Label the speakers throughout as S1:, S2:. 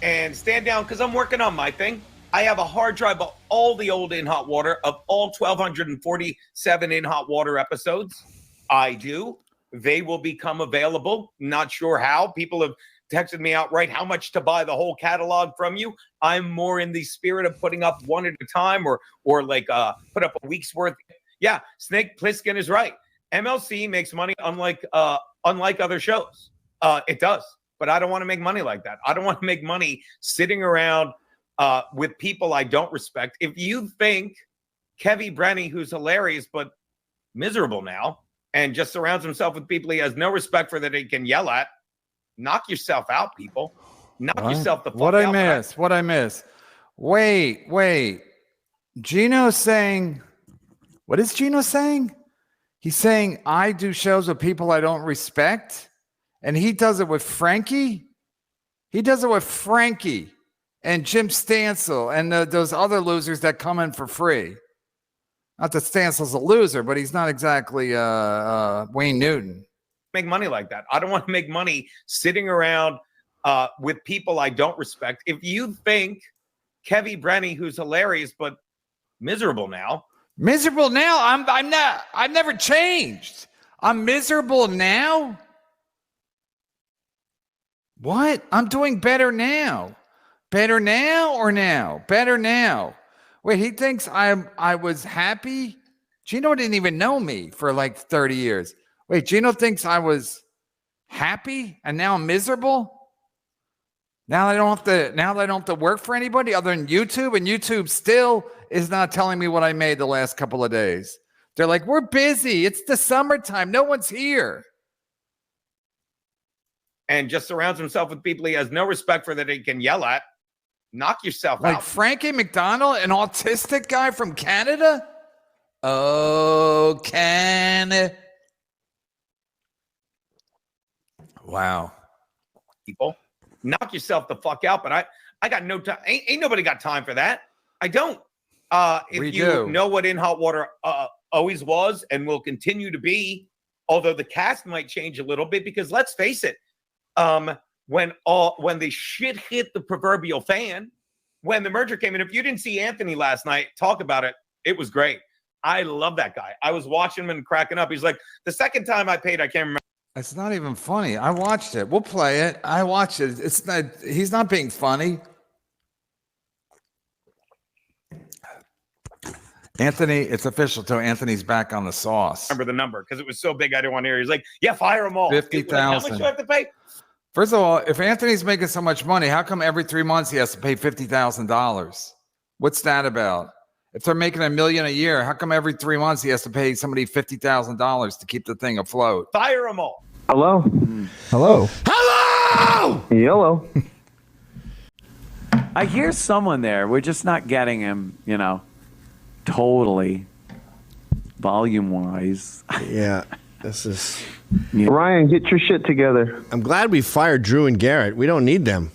S1: and stand down because I'm working on my thing. I have a hard drive of all the old In Hot Water, of all 1,247 In Hot Water episodes. I do. They will become available. Not sure how. People have texted me outright how much to buy the whole catalog from you. I'm more in the spirit of putting up one at a time, or like put up a week's worth. Yeah, Snake Plissken is right. MLC makes money unlike other shows. It does, but I don't want to make money like that. I don't want to make money sitting around with people I don't respect. If you think Kevin Brennan, who's hilarious but miserable now, and just surrounds himself with people he has no respect for that he can yell at, knock yourself out, people. Knock yourself the fuck
S2: out. What I miss? Wait. Gino's saying, what is Gino saying? He's saying, I do shows with people I don't respect. And he does it with Frankie. He does it with Frankie and Jim Stansel and those other losers that come in for free. Not that Stansel's a loser, but he's not exactly Wayne Newton.
S1: Make money like that. I don't want to make money sitting around with people I don't respect. If you think Kevin Brennan, who's hilarious but miserable now, I'm not. I've never changed.
S2: I'm miserable now. What? I'm doing better now. Better now or now? Better now. Wait, he thinks I was happy? Gino didn't even know me for like 30 years. Wait, Gino thinks I was happy and now I'm miserable? Now I don't have to work for anybody other than YouTube, and YouTube still is not telling me what I made the last couple of days. They're like, we're busy. It's the summertime. No one's here.
S1: And just surrounds himself with people he has no respect for that he can yell at. Knock yourself out.
S2: Like Frankie McDonald, an autistic guy from Canada? Oh, Canada. Wow.
S1: People, knock yourself the fuck out. But I got no time. Ain't nobody got time for that. I don't. If you know what In Hot Water always was and will continue to be, although the cast might change a little bit, because let's face it, when the shit hit the proverbial fan, when the merger came in, if you didn't see Anthony last night talk about it, it was great. I love that guy. I was watching him and cracking up. He's like, the second time I paid, I can't remember.
S2: It's not even funny. I watched it. We'll play it. I watched it. It's not. He's not being funny. Anthony, it's official too. Anthony's back on the sauce.
S1: Remember the number because it was so big I didn't want to hear. He's like, yeah, fire them all.
S2: 50,000.
S1: How much do I have to pay?
S2: First of all, if Anthony's making so much money, how come every 3 months he has to pay $50,000? What's that about? If they're making $1 million a year, how come every 3 months he has to pay somebody $50,000 to keep the thing afloat?
S1: Fire them all.
S3: Hello.
S4: Hello.
S2: Hello.
S3: Hello.
S4: I hear someone there. We're just not getting him, totally volume-wise.
S5: Yeah, this is...
S3: Yeah. Ryan, get your shit together.
S5: I'm glad we fired Drew and Garrett. We don't need them.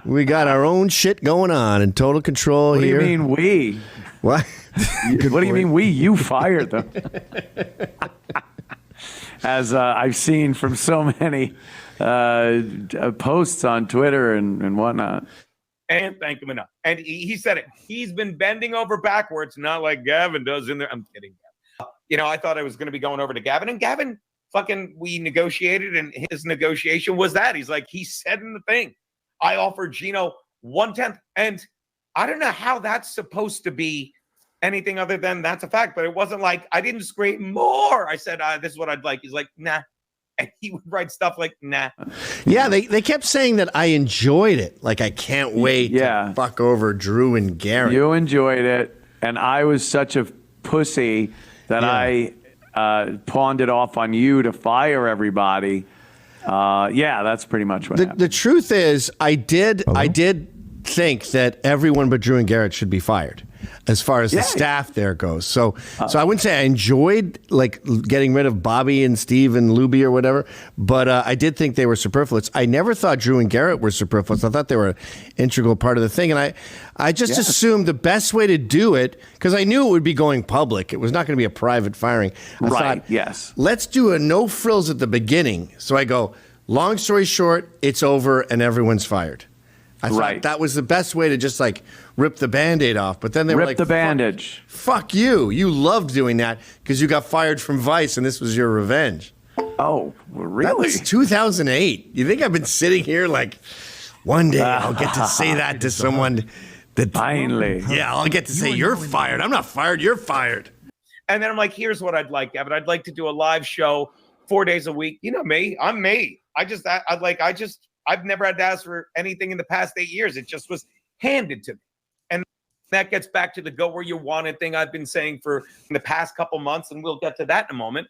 S5: We got our own shit going on in total control here.
S4: What do you mean we?
S5: What?
S4: What do you mean we? You fired them. As I've seen from so many posts on Twitter and whatnot.
S1: And thank him enough. And he said it. He's been bending over backwards, not like Gavin does in there. I'm kidding. I thought I was going to be going over to Gavin, and Gavin we negotiated, and his negotiation was that. He's like, he said in the thing, I offered Gino 1/10. And I don't know how that's supposed to be anything other than that's a fact, but it wasn't like I didn't scream more. I said, this is what I'd like. He's like, nah. And he would write stuff like, nah.
S5: Yeah, they kept saying that I enjoyed it. Like, I can't wait to fuck over Drew and Garrett.
S4: You enjoyed it, and I was such a pussy that I pawned it off on you to fire everybody. That's pretty much what happened.
S5: The truth is, I did think that everyone but Drew and Garrett should be fired, as far as the staff there goes. So I wouldn't say I enjoyed getting rid of Bobby and Steve and Luby or whatever, but I did think they were superfluous. I never thought Drew and Garrett were superfluous. I thought they were an integral part of the thing, and I just assumed the best way to do it, because I knew it would be going public. It was not going to be a private firing. I thought,
S4: yes.
S5: Let's do a no frills at the beginning. So I go, Long story short, it's over and everyone's fired. I thought that was the best way to just like rip the Band-Aid off. But then they were like,
S4: the bandage.
S5: Fuck you. You loved doing that because you got fired from Vice and this was your revenge.
S4: Oh, really?
S5: That was 2008. You think I've been sitting here like, one day I'll get to say that to someone that
S4: Finally.
S5: Yeah, I'll get to say you're fired. I'm not fired. You're fired.
S1: And then I'm like, here's what I'd like, Gavin. I'd like to do a live show 4 days a week. You know me. I'm me. I've never had to ask for anything in the past 8 years. It just was handed to me. And that gets back to the go where you want it thing I've been saying for the past couple months, and we'll get to that in a moment.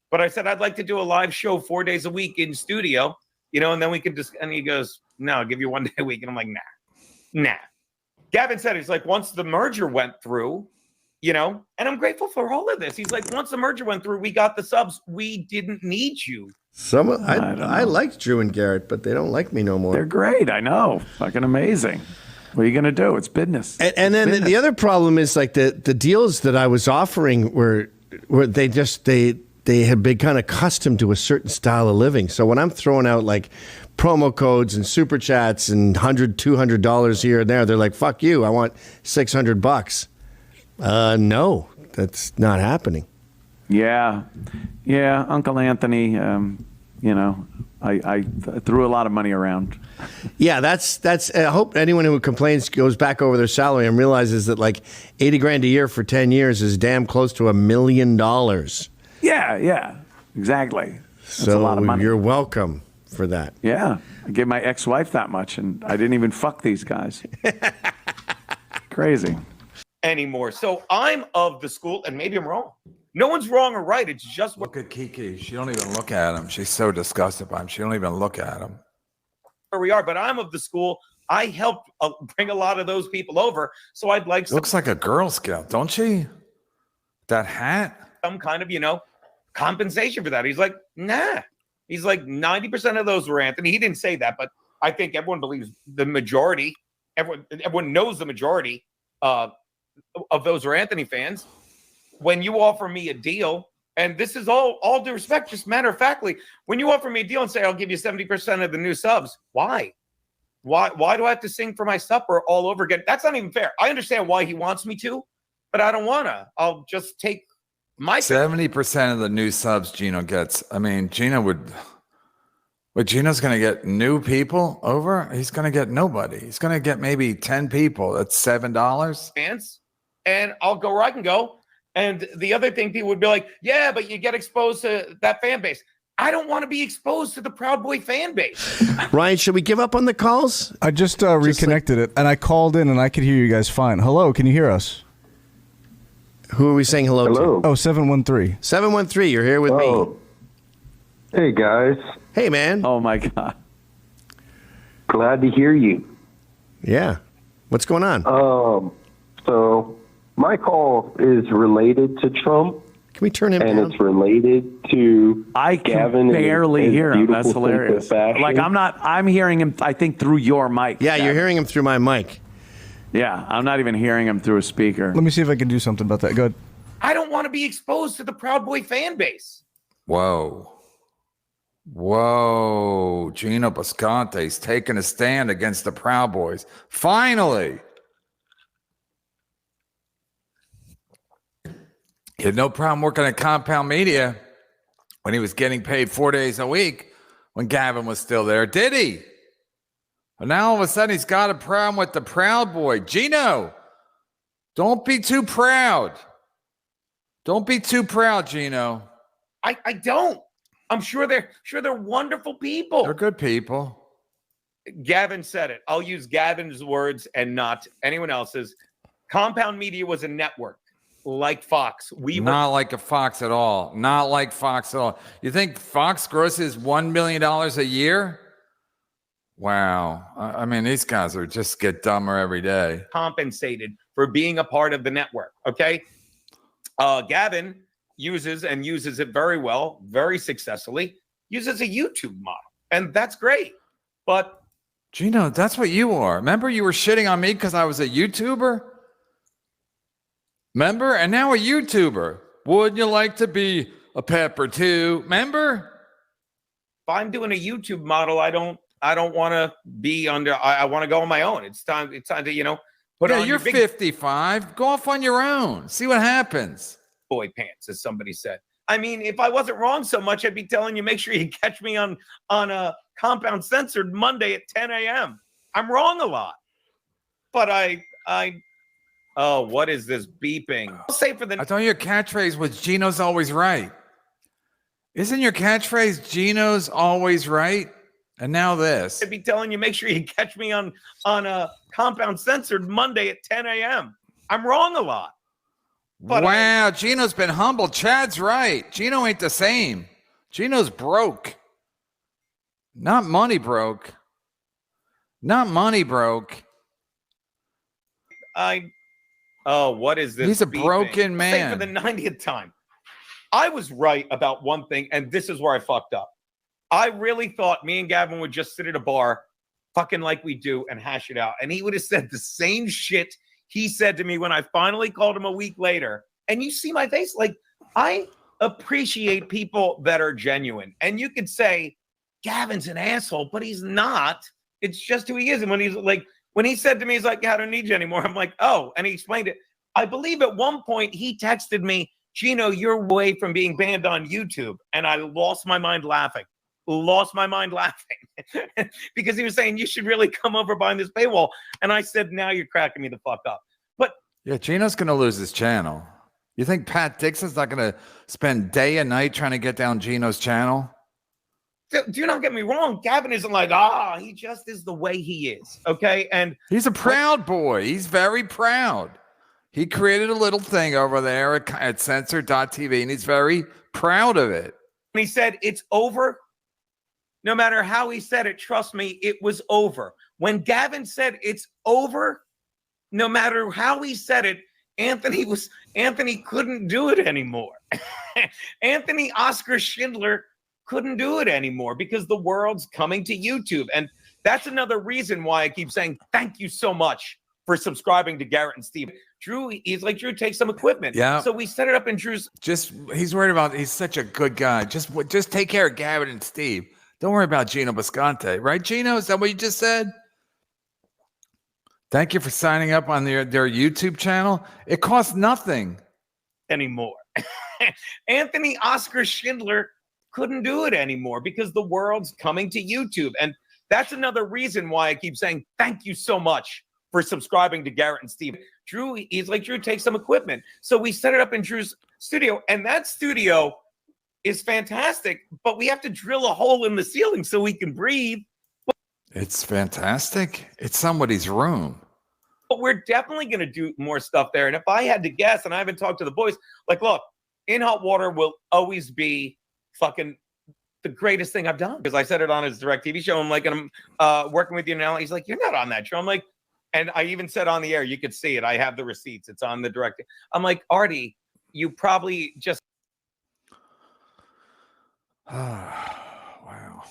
S1: But I said, I'd like to do a live show 4 days a week in studio, and then we could just, and he goes, no, I'll give you 1 day a week. And I'm like, nah. Gavin said, he's like, once the merger went through, and I'm grateful for all of this. He's like, once the merger went through, we got the subs. We didn't need you.
S5: I liked Drew and Garrett, but they don't like me no more.
S4: They're great. I know. Fucking amazing. What are you going to do? It's business.
S5: And then the other problem is like the deals that I was offering were they had been kind of accustomed to a certain style of living. So when I'm throwing out like promo codes and super chats and $100, $200 here and there, they're like, fuck you. I want $600. No, that's not happening.
S4: Yeah, Uncle Anthony. I threw a lot of money around.
S5: Yeah, that's. I hope anyone who complains goes back over their salary and realizes that like $80,000 a year for 10 years is damn close to $1 million.
S4: Yeah, exactly. That's
S5: so
S4: a lot of money.
S5: You're welcome for that.
S4: Yeah, I gave my ex-wife that much, and I didn't even fuck these guys. Crazy.
S1: Anymore. So I'm of the school, and maybe I'm wrong. No one's wrong or right. It's just
S2: Look at Kiki. She don't even look at him. She's so disgusted by him. She don't even look at him.
S1: where we are. But I'm of the school. I helped bring a lot of those people over. So I'd like
S2: Looks like a Girl Scout, don't she? That hat.
S1: some kind of, compensation for that. He's like, nah. He's like 90% of those were Anthony. He didn't say that, but I think everyone believes the majority. Everyone knows the majority of those are Anthony fans. When you offer me a deal, and this is all due respect, just matter of factly, when you offer me a deal and say I'll give you 70% of the new subs, why? Why do I have to sing for my supper all over again? That's not even fair. I understand why he wants me to, but I don't want to. I'll just take my
S2: 70% of the new subs Gino gets. I mean, Gino's going to get new people over. He's going to get nobody. He's going to get maybe 10 people. That's $7.
S1: fans, and I'll go where I can go. And the other thing, people would be like, yeah, but you get exposed to that fan base. I don't want to be exposed to the Proud Boy fan base.
S5: Ryan, should we give up on the calls?
S6: I just reconnected it, and I called in, and I could hear you guys fine. Hello, can you hear us?
S5: Who are we saying hello to?
S6: Oh, 713.
S5: 713, you're here with me.
S3: Hey, guys.
S5: Hey, man.
S4: Oh my God.
S3: Glad to hear you.
S5: Yeah. What's going on?
S3: So my call is related to Trump.
S5: Can we turn him
S3: and
S5: down?
S3: it's related to
S4: I can
S3: Gavin
S4: barely
S3: and his
S4: hear him. That's
S3: beautiful sense of
S4: hilarious.
S3: fashion.
S4: Like I'm hearing him, I think, through your mic.
S5: Yeah,
S4: Gavin.
S5: you're hearing him through my mic.
S4: Yeah, I'm not even hearing him through a speaker.
S6: Let me see if I can do something about that. Go ahead.
S1: I don't want to be exposed to the Proud Boy fan base.
S2: Whoa, Gino Bisconte's taking a stand against the Proud Boys. Finally. He had no problem working at Compound Media when he was getting paid 4 days a week when Gavin was still there, did he? But now all of a sudden he's got a problem with the Proud Boy. Gino, don't be too proud. Don't be too proud, Gino.
S1: I don't. I'm sure they're wonderful people.
S2: They're good people.
S1: Gavin said it. I'll use Gavin's words and not anyone else's. Compound Media was a network like Fox.
S2: Not like a Fox at all. Not like Fox at all. You think Fox grosses $1 million a year? Wow. I mean, these guys are just get dumber every day.
S1: Compensated for being a part of the network. Okay. Gavin uses it very well, very successfully, uses a YouTube model. And that's great. But
S2: Gino, that's what you are. Remember you were shitting on me because I was a YouTuber? Remember? And now a YouTuber. Wouldn't you like to be a pepper too? Remember?
S1: I'm doing a YouTube model, I don't want to be under. I want to go on my own. It's time to put on.
S2: You're 55. Go off on your own. See what happens.
S1: Boy pants, as somebody said. I mean, if I wasn't wrong so much, I'd be telling you, make sure you catch me on a Compound Censored Monday at 10 a.m. I'm wrong a lot, but oh, what is this beeping? I'll say for the.
S2: I thought your catchphrase was Gino's always right. Isn't your catchphrase Gino's always right? And now this.
S1: I'd be telling you, make sure you catch me on a Compound Censored Monday at 10 a.m. I'm wrong a lot. But
S2: wow, Gino's been humble. Chad's right. Gino ain't the same. Gino's broke. Not money broke. Not money broke.
S1: Oh, what is this?
S2: He's a
S1: beeping?
S2: broken man.
S1: Say for the 90th time. I was right about one thing, and this is where I fucked up. I really thought me and Gavin would just sit at a bar, fucking like we do, and hash it out. And he would have said the same shit he said to me when I finally called him a week later. And you see my face. Like, I appreciate people that are genuine. And you could say, Gavin's an asshole, but he's not. It's just who he is. And when he said to me, he's like, yeah, I don't need you anymore. I'm like, oh, and he explained it. I believe at one point he texted me, Gino, you're away from being banned on YouTube. And I lost my mind laughing. Because he was saying, you should really come over behind this paywall. And I said, now you're cracking me the fuck up. But
S2: yeah, Gino's going to lose his channel. You think Pat Dixon's not going to spend day and night trying to get down Gino's channel?
S1: Do not get me wrong. Gavin isn't like, he just is the way he is. Okay. And
S2: he's a proud boy. He's very proud. He created a little thing over there at censored.tv, and he's very proud of it.
S1: He said, it's over. No matter how he said it, trust me, it was over. When Gavin said it's over, no matter how he said it, Anthony couldn't do it anymore. Anthony Oscar Schindler couldn't do it anymore because the world's coming to YouTube. And that's another reason why I keep saying thank you so much for subscribing to Garrett and Steve. Drew, he's like, Drew, take some equipment.
S2: Yeah.
S1: So we set it up in Drew's.
S2: He's worried about, he's such a good guy. Just take care of Gavin and Steve. Don't worry about Geno Bisconte. Right, Gino? Is that what you just said? Thank you for signing up on their YouTube channel. It costs nothing
S1: anymore. Anthony Oscar Schindler couldn't do it anymore because the world's coming to YouTube. And that's another reason why I keep saying thank you so much for subscribing to Garrett and Steve. Drew, he's like, Drew, take some equipment. So we set it up in Drew's studio, and that studio is fantastic, but we have to drill a hole in the ceiling so we can breathe.
S2: It's fantastic. It's somebody's room.
S1: But we're definitely going to do more stuff there. And if I had to guess, and I haven't talked to the boys, like, look, In Hot Water will always be fucking the greatest thing I've done. Because I said it on his direct TV show. I'm like, and I'm working with you now. He's like, you're not on that show. I'm like, and I even said on the air, you could see it. I have the receipts. It's on the direct. I'm like, Artie, you probably just.
S2: Wow.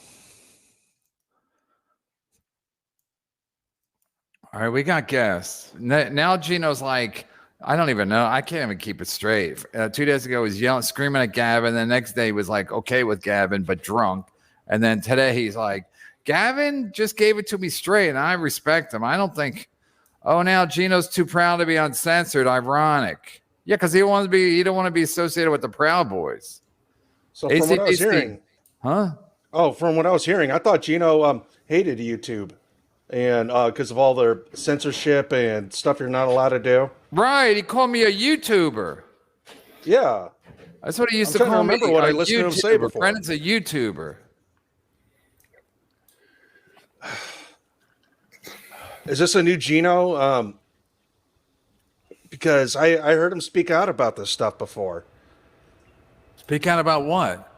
S2: All right, we got guests. Now Gino's like, I don't even know. I can't even keep it straight. 2 days ago, he was yelling, screaming at Gavin. The next day, he was like, okay with Gavin, but drunk. And then today, he's like, Gavin just gave it to me straight, and I respect him. I don't think, now Gino's too proud to be uncensored. Ironic. Yeah, because he don't want to be associated with the Proud Boys.
S7: So from what I was hearing, from what I was hearing, I thought Geno hated YouTube, and because of all their censorship and stuff you're not allowed to do.
S2: Right, he called me a YouTuber.
S7: Yeah,
S2: that's what he used
S7: to call me. I'm trying to remember what I listened to him say before.
S2: Brennan's a YouTuber.
S7: Is this a new Geno? Because I heard him speak out about this stuff before.
S2: Speak out about what?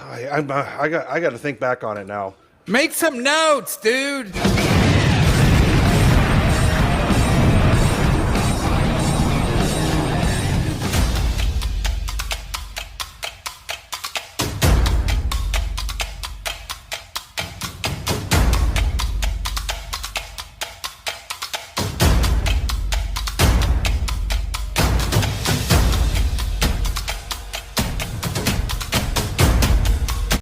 S7: I got to think back on it now.
S2: Make some notes, dude.